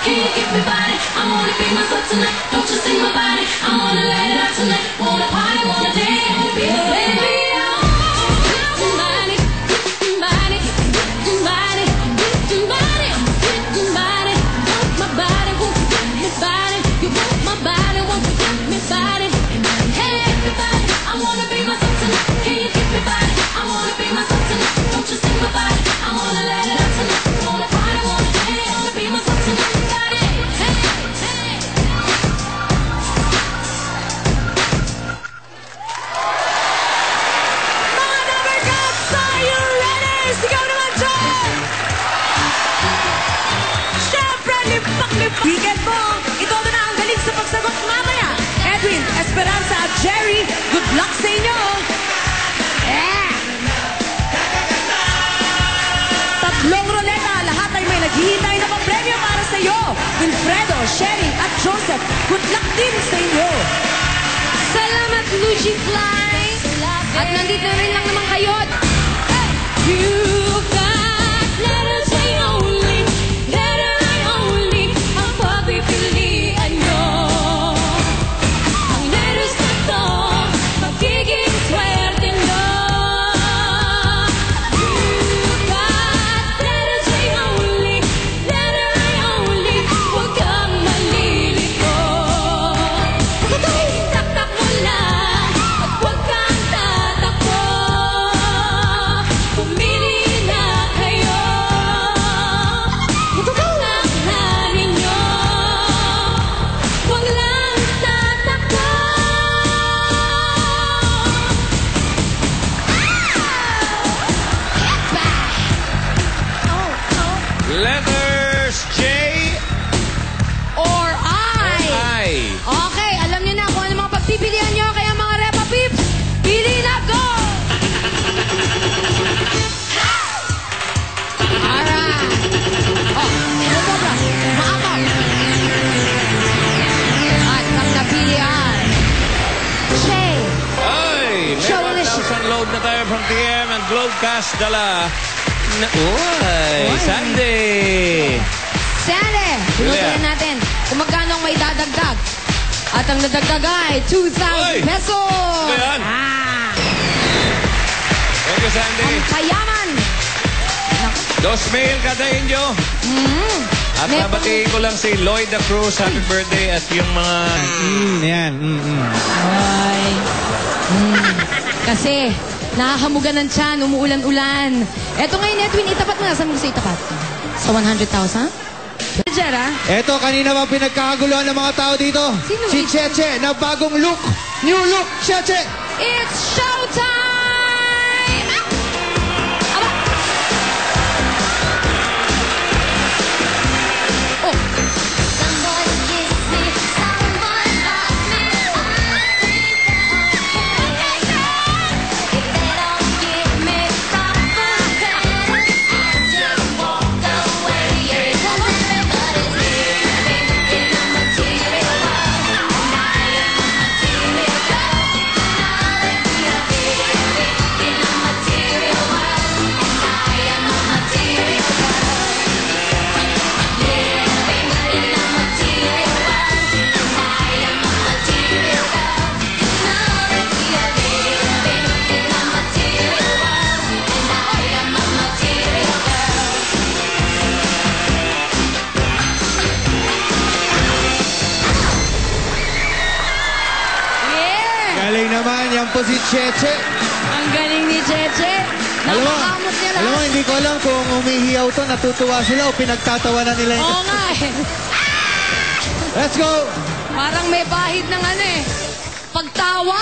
Can you give me body? I wanna be myself tonight. Don't you see my body? I wanna let it out tonight. Wanna party, wanna dance, wanna be the baby. Weekend mo! Ito na ang galing sa pagsagot mamaya. Edwin, Esperanza at Jerry, good luck sa inyo! Tatlong roleta, lahat ay may naghihintay na papremyo para sa iyo. Wilfredo, Sherry at Joseph, good luck din sa inyo. Salamat, Luigi Fly! At nandito rin lang naman kayo. You've got letters I only, letter I only, ang pagpipilian nyo. Ang letters na to, magiging swerte nyo. You've got letters I only, letter I only, huwag kang malilito. Taktak mo lang, at huwag kang tatakbo. Pumili na kayo. Taktakin nyo, huwag lang tatakbo. Letters J Or I. I. Okay, alam niyo na kung ano mga pagpipilian niyo. Kaya mga Repa Peeps, pili na, go! Alright. Oh, sobra. Maakaw. At ang napilian, Shay. Ay, may Showlicious. 1,000 load na tayo from TM and Globecast dala. Uy, Sunday. Sandy, pinutuloy natin kung magkano ang may dadagdag. At ang nadagdag ay 2,000 pesos. Ayan. Thank you, Sandy. Ang kayaman. 2,000 kada inyo. At May nabatiin ko lang si Lloyd the Cruz. Happy birthday at yung mga... Yan. Ay. Kasi, nakakamugan ng tiyan, umuulan-ulan. Eto ngayon, Edwin, itapat mo na. Saan mo gusto itapat? Sa 100,000? Jera? Eto, kanina ba pinagkakaguluhan ng mga tao dito? Sino Si ito? Cheche, na bagong look. New look, Cheche. It's showtime! Aba! Oh! Someone kiss me, someone love me. If they don't give me proper credit, I just walk away. 'Cause everybody's living in a material world, and I am a material girl. Now that we are living in a material world, and I am a material girl. Living in a material world, and I am a material girl. Now that we are living in a material world, and I am a material girl. Yeah! Galing naman, yan po si Cheche. Ang galing ni Cheche. Nakakamot niya alam mo, lang. hindi ko alam kung umihiyaw to, natutuwa sila o pinagtatawanan nila. Oo nga eh. Let's go! Parang may bahid ng ano eh. Pagtawa.